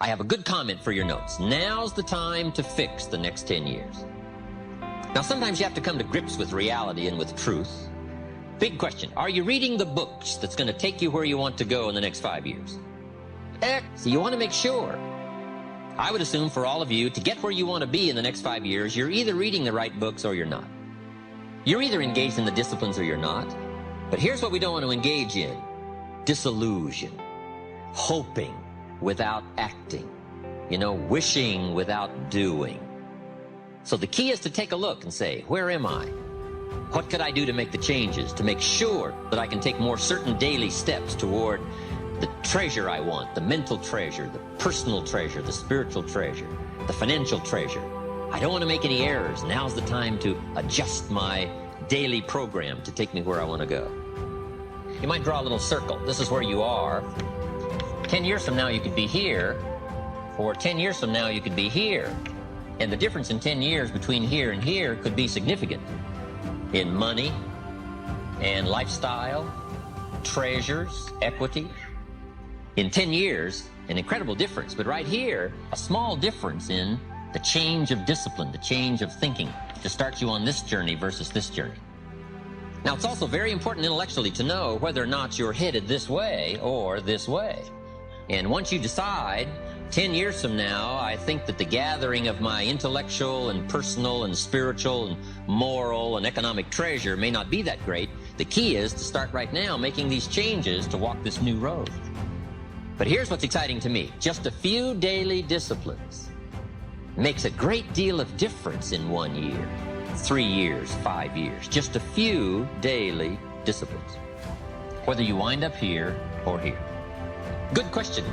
I have a good comment for your notes. Now's the time to fix the next 10 years. Now, sometimes you have to come to grips with reality and with truth. Big question, are you reading the books that's going to take you where you want to go in the next 5 years? So you want to make sure. I would assume for all of you, to get where you want to be in the next 5 years, you're either reading the right books or you're not. You're either engaged in the disciplines or you're not. But here's what we don't want to engage in. Disillusion. Hoping without acting. Wishing without doing. So the key is to take a look and say, where am I? What could I do to make the changes, to make sure that I can take more certain daily steps toward the treasure I want, the mental treasure, the personal treasure, the spiritual treasure, the financial treasure. I don't want to make any errors. Now's the time to adjust my daily program to take me where I want to go. You might draw a little circle. This is where you are. 10 years from now, you could be here, or 10 years from now, you could be here. And the difference in 10 years between here and here could be significant in money and lifestyle, treasures, equity. In 10 years, an incredible difference, but right here, a small difference in the change of discipline, the change of thinking to start you on this journey versus this journey. Now, it's also very important intellectually to know whether or not you're headed this way or this way. And once you decide, 10 years from now, I think that the gathering of my intellectual and personal and spiritual and moral and economic treasure may not be that great. The key is to start right now making these changes to walk this new road. But here's what's exciting to me. Just a few daily disciplines makes a great deal of difference in 1 year, 3 years, 5 years. Just a few daily disciplines. Whether you wind up here or here. Good question.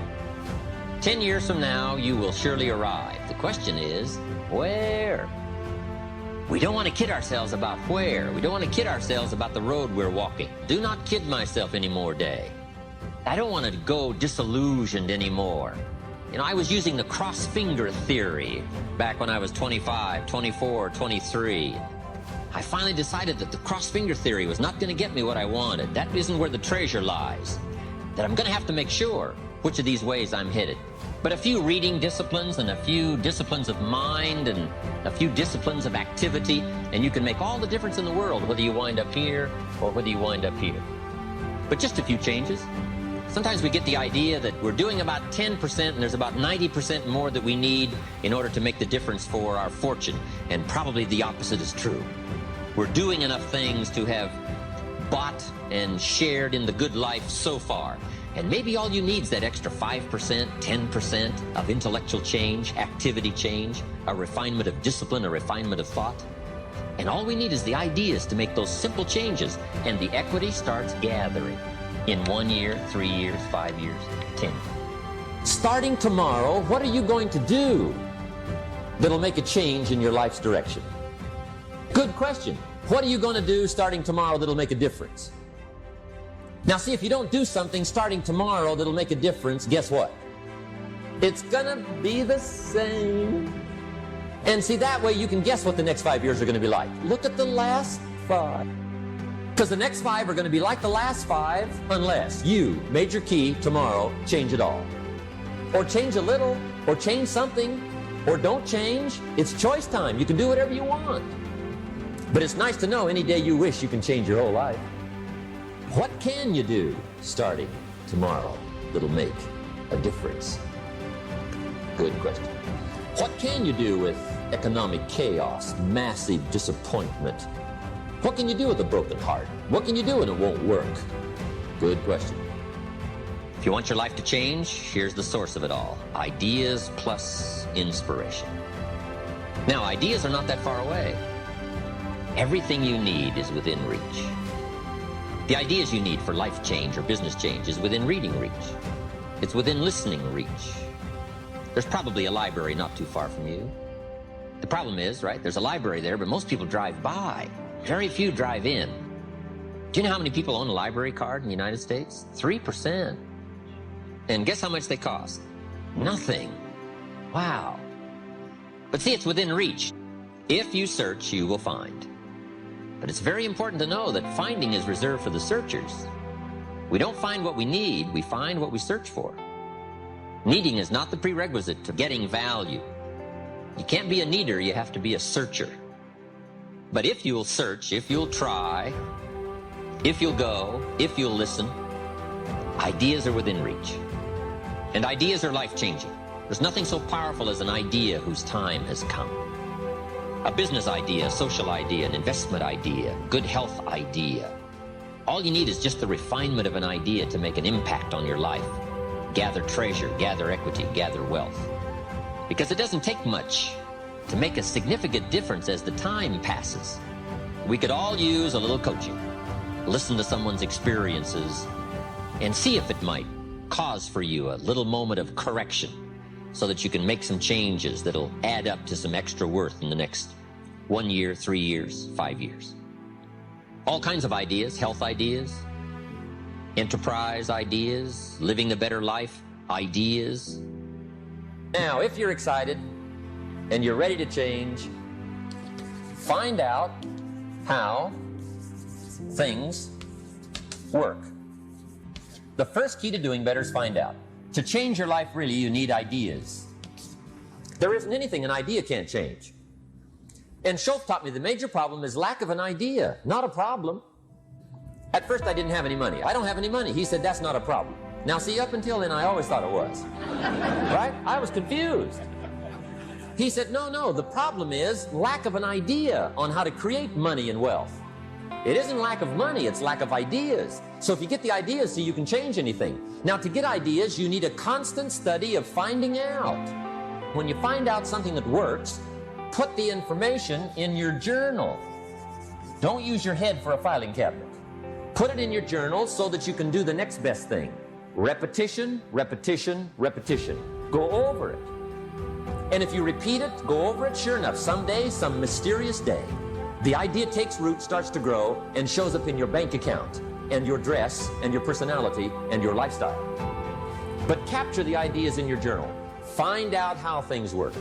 10 years from now, you will surely arrive. The question is, where? We don't want to kid ourselves about where. We don't want to kid ourselves about the road we're walking. Do not kid myself anymore, Day. I don't want to go disillusioned anymore. I was using the cross-finger theory back when I was 25, 24, 23. I finally decided that the cross-finger theory was not going to get me what I wanted. That isn't where the treasure lies. That I'm going to have to make sure which of these ways I'm headed. But a few reading disciplines and a few disciplines of mind and a few disciplines of activity, and you can make all the difference in the world whether you wind up here or whether you wind up here. But just a few changes. Sometimes we get the idea that we're doing about 10% and there's about 90% more that we need in order to make the difference for our fortune. And probably the opposite is true. We're doing enough things to have bought and shared in the good life so far. And maybe all you need is that extra 5%, 10% of intellectual change, activity change, a refinement of discipline, a refinement of thought. And all we need is the ideas to make those simple changes, and the equity starts gathering in 1 year, 3 years, 5 years, 10. Starting tomorrow, what are you going to do that'll make a change in your life's direction? Good question. What are you going to do starting tomorrow that'll make a difference? Now see, if you don't do something starting tomorrow that'll make a difference, guess what? It's gonna be the same. And see, that way you can guess what the next 5 years are gonna be like. Look at the last 5. Because the next 5 are gonna be like the last 5 unless you, major key, tomorrow, change it all. Or change a little, or change something, or don't change. It's choice time. You can do whatever you want. But it's nice to know any day you wish you can change your whole life. What can you do starting tomorrow that'll make a difference? Good question. What can you do with economic chaos, massive disappointment? What can you do with a broken heart? What can you do when it won't work? Good question. If you want your life to change, here's the source of it all. Ideas plus inspiration. Now, ideas are not that far away. Everything you need is within reach. The ideas you need for life change or business change is within reading reach. It's within listening reach. There's probably a library not too far from you. The problem is, right, there's a library there, but most people drive by. Very few drive in. Do you know how many people own a library card in the United States? 3%. And guess how much they cost? Nothing. Wow. But see, it's within reach. If you search, you will find. But it's very important to know that finding is reserved for the searchers. We don't find what we need, we find what we search for. Needing is not the prerequisite to getting value. You can't be a needer, you have to be a searcher. But if you'll search, if you'll try, if you'll go, if you'll listen, ideas are within reach. And ideas are life-changing. There's nothing so powerful as an idea whose time has come. A business idea, a social idea, an investment idea, good health idea. All you need is just the refinement of an idea to make an impact on your life. Gather treasure, gather equity, gather wealth. Because it doesn't take much to make a significant difference as the time passes. We could all use a little coaching. Listen to someone's experiences and see if it might cause for you a little moment of correction so that you can make some changes that'll add up to some extra worth in the next 1 year, 3 years, 5 years. All kinds of ideas, health ideas, enterprise ideas, living a better life ideas. Now, if you're excited and you're ready to change, find out how things work. The first key to doing better is find out. To change your life, really, you need ideas. There isn't anything an idea can't change. And Schultz taught me the major problem is lack of an idea, not a problem. At first, I didn't have any money. I don't have any money. He said, that's not a problem. Now, see, up until then, I always thought it was. Right? I was confused. He said, no, the problem is lack of an idea on how to create money and wealth. It isn't lack of money, it's lack of ideas. So if you get the ideas, so you can change anything. Now, to get ideas, you need a constant study of finding out. When you find out something that works, put the information in your journal. Don't use your head for a filing cabinet. Put it in your journal so that you can do the next best thing. Repetition, repetition, repetition. Go over it. And if you repeat it, go over it, sure enough, someday, some mysterious day, the idea takes root, starts to grow, and shows up in your bank account, and your dress, and your personality, and your lifestyle. But capture the ideas in your journal. Find out how things work.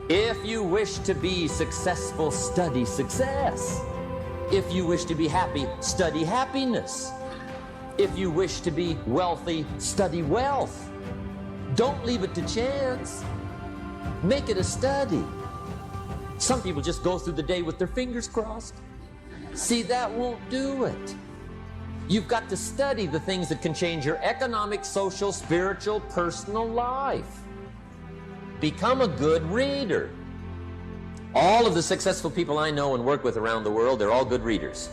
If you wish to be successful, study success. If you wish to be happy, study happiness. If you wish to be wealthy, study wealth. Don't leave it to chance. Make it a study. Some people just go through the day with their fingers crossed. See, that won't do it. You've got to study the things that can change your economic, social, spiritual, personal life. Become a good reader. All of the successful people I know and work with around the world, they're all good readers.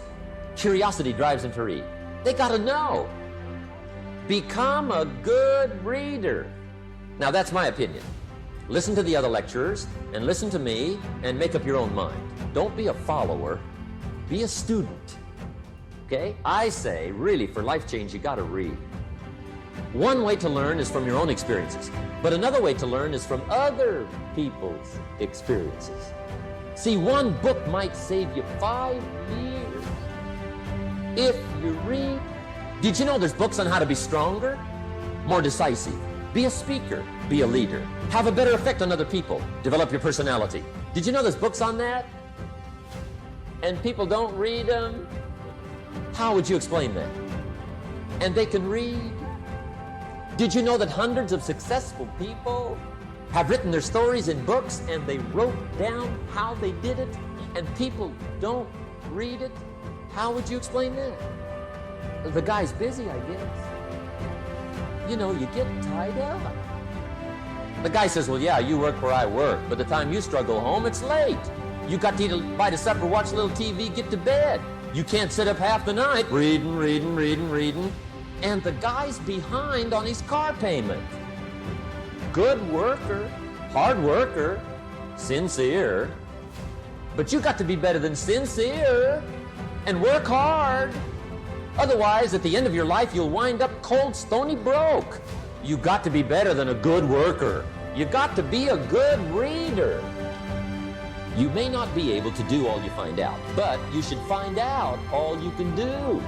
Curiosity drives them to read. They got to know. Become a good reader. Now, that's my opinion. Listen to the other lecturers and listen to me and make up your own mind. Don't be a follower, be a student. Okay? I say, really, for life change, you got to read. One way to learn is from your own experiences, but another way to learn is from other people's experiences. See, one book might save you 5 years if you read. Did you know there's books on how to be stronger, more decisive? Be a speaker, be a leader, have a better effect on other people, develop your personality. Did you know there's books on that? And people don't read them? How would you explain that? And they can read. Did you know that hundreds of successful people have written their stories in books and they wrote down how they did it and people don't read it? How would you explain that? The guy's busy, I guess. You know, you get tied up. The guy says, well, yeah, you work where I work, but the time you struggle home, it's late. You got to eat a bite of supper, watch a little TV, get to bed. You can't sit up half the night reading. And the guy's behind on his car payment. Good worker, hard worker, sincere. But you got to be better than sincere and work hard. Otherwise, at the end of your life, you'll wind up cold, stony broke. You got to be better than a good worker. You got to be a good reader. You may not be able to do all you find out, but you should find out all you can do.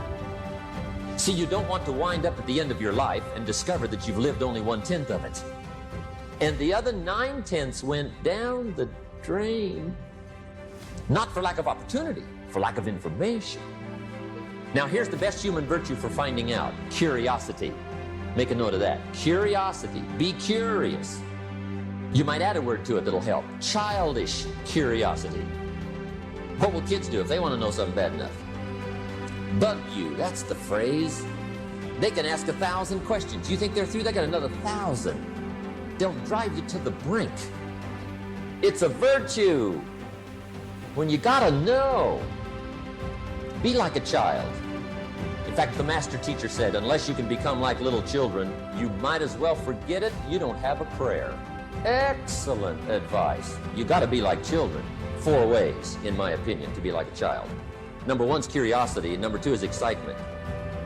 See, you don't want to wind up at the end of your life and discover that you've lived only 1/10 of it. And the other 9/10 went down the drain. Not for lack of opportunity, for lack of information. Now, here's the best human virtue for finding out: curiosity. Make a note of that. Curiosity. Be curious. You might add a word to it that'll help. Childish curiosity. What will kids do if they want to know something bad enough? Bug you. That's the phrase. They can ask 1,000 questions. You think they're through? They got another 1,000. They'll drive you to the brink. It's a virtue. When you gotta know, be like a child. In fact, the master teacher said, unless you can become like little children, you might as well forget it. You don't have a prayer. Excellent advice. You gotta be like children. 4 ways, in my opinion, to be like a child. Number 1 is curiosity, and number 2 is excitement.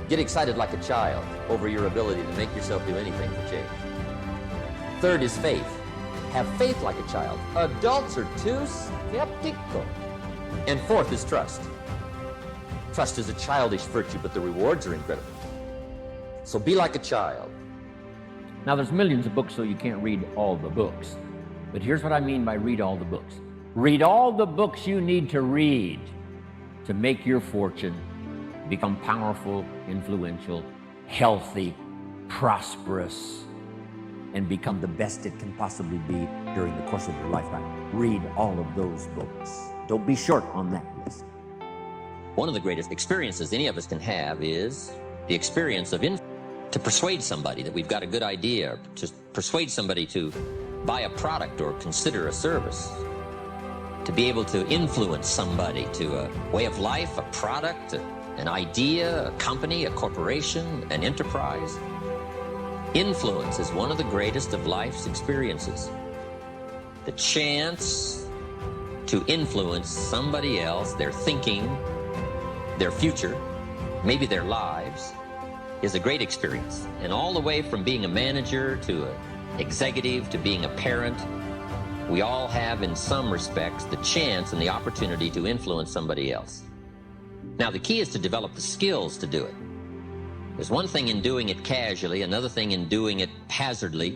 Get excited like a child over your ability to make yourself do anything for change. 3rd is faith. Have faith like a child. Adults are too skeptical. And 4th is trust. Trust is a childish virtue, but the rewards are incredible. So be like a child. Now, there's millions of books, so you can't read all the books. But here's what I mean by read all the books. Read all the books you need to read to make your fortune, become powerful, influential, healthy, prosperous, and become the best it can possibly be during the course of your lifetime. Read all of those books. Don't be short on that list. One of the greatest experiences any of us can have is the experience of to persuade somebody that we've got a good idea, to persuade somebody to buy a product or consider a service, to be able to influence somebody to a way of life, a product, an idea, a company, a corporation, an enterprise. Influence is one of the greatest of life's experiences. The chance to influence somebody else, their thinking, their future, maybe their lives, is a great experience. And all the way from being a manager to an executive to being a parent, we all have in some respects the chance and the opportunity to influence somebody else. Now, the key is to develop the skills to do it. There's one thing in doing it casually, another thing in doing it hazardly,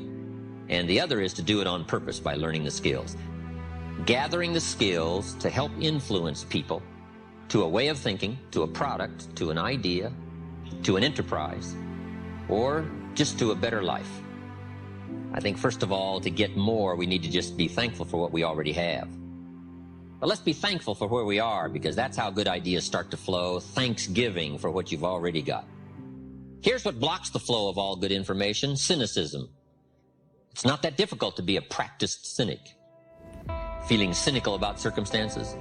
and the other is to do it on purpose by learning the skills. Gathering the skills to help influence people to a way of thinking, to a product, to an idea, to an enterprise, or just to a better life. I think first of all, to get more, we need to just be thankful for what we already have. But let's be thankful for where we are, because that's how good ideas start to flow. Thanksgiving for what you've already got. Here's what blocks the flow of all good information: cynicism. It's not that difficult to be a practiced cynic. Feeling cynical about circumstances,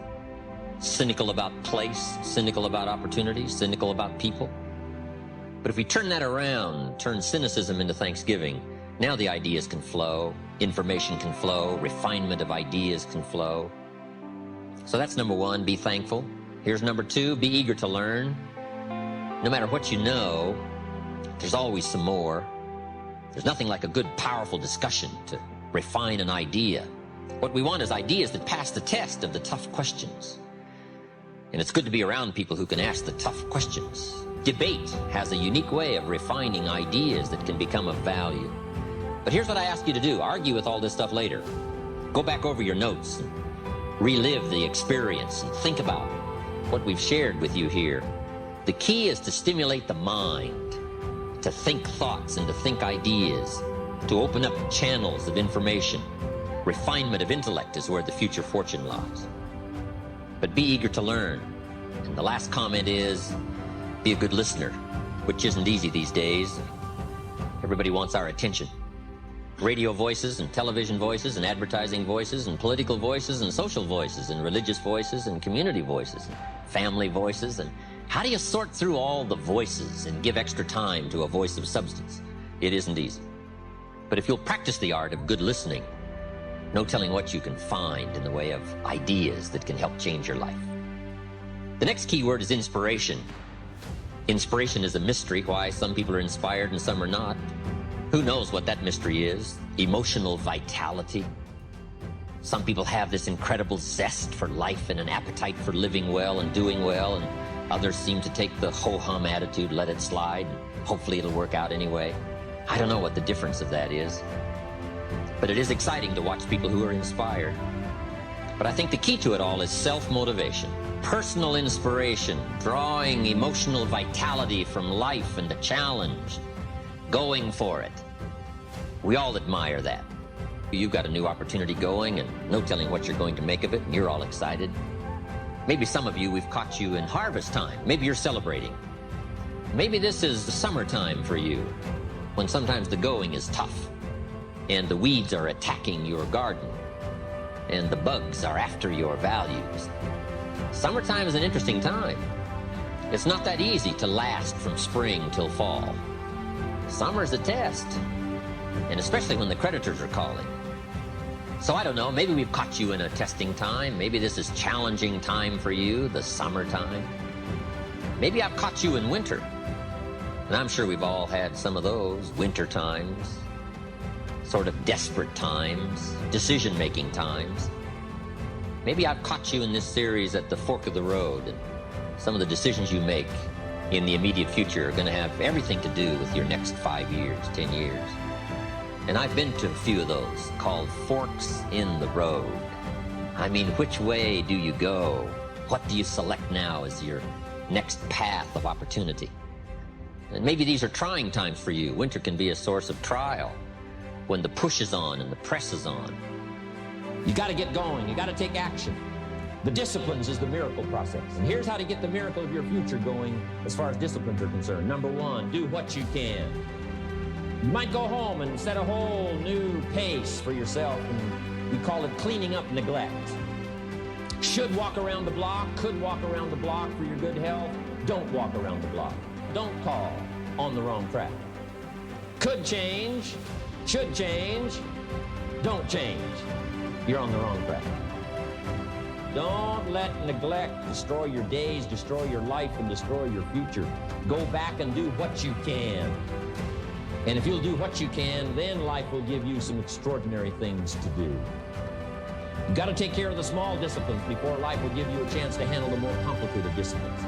cynical about place, cynical about opportunities, cynical about people. But if we turn that around, turn cynicism into thanksgiving, now the ideas can flow, information can flow, refinement of ideas can flow. So that's number 1, be thankful. Here's number 2, be eager to learn. No matter what you know, there's always some more. There's nothing like a good, powerful discussion to refine an idea. What we want is ideas that pass the test of the tough questions. And it's good to be around people who can ask the tough questions. Debate has a unique way of refining ideas that can become of value. But here's what I ask you to do. Argue with all this stuff later. Go back over your notes and relive the experience and think about what we've shared with you here. The key is to stimulate the mind, to think thoughts and to think ideas, to open up channels of information. Refinement of intellect is where the future fortune lies. But be eager to learn. And the last comment is, be a good listener, which isn't easy these days. Everybody wants our attention. Radio voices and television voices and advertising voices and political voices and social voices and religious voices and community voices and family voices. And how do you sort through all the voices and give extra time to a voice of substance? It isn't easy. But if you'll practice the art of good listening, no telling what you can find in the way of ideas that can help change your life. The next key word is inspiration. Inspiration is a mystery, why some people are inspired and some are not. Who knows what that mystery is? Emotional vitality. Some people have this incredible zest for life and an appetite for living well and doing well, and others seem to take the ho-hum attitude, let it slide, and hopefully it'll work out anyway. I don't know what the difference of that is. But it is exciting to watch people who are inspired. But I think the key to it all is self-motivation, personal inspiration, drawing emotional vitality from life and the challenge, going for it. We all admire that. You've got a new opportunity going and no telling what you're going to make of it, and you're all excited. Maybe some of you, we've caught you in harvest time. Maybe you're celebrating. Maybe this is the summertime for you, when sometimes the going is tough and the weeds are attacking your garden and the bugs are after your values. Summertime is an interesting time. It's not that easy to last from spring till fall. Summer's a test, and especially when the creditors are calling. So I don't know, maybe we've caught you in a testing time. Maybe this is challenging time for you, the summertime. Maybe I've caught you in winter, and I'm sure we've all had some of those winter times, sort of desperate times, decision-making times. Maybe I've caught you in this series at the fork of the road, and some of the decisions you make in the immediate future are going to have everything to do with your next 5 years, 10 years. And I've been to a few of those called forks in the road. I mean, which way do you go? What do you select now as your next path of opportunity? And maybe these are trying times for you. Winter can be a source of trial when the push is on and the press is on. You got to get going. You got to take action. The disciplines is the miracle process. And here's how to get the miracle of your future going as far as disciplines are concerned. Number one, do what you can. You might go home and set a whole new pace for yourself, and we call it cleaning up neglect. Should walk around the block, could walk around the block for your good health. Don't walk around the block. Don't call on the wrong track. Could change, should change, don't change. You're on the wrong track. Don't let neglect destroy your days, destroy your life, and destroy your future. Go back and do what you can. And if you'll do what you can, then life will give you some extraordinary things to do. You've got to take care of the small disciplines before life will give you a chance to handle the more complicated disciplines.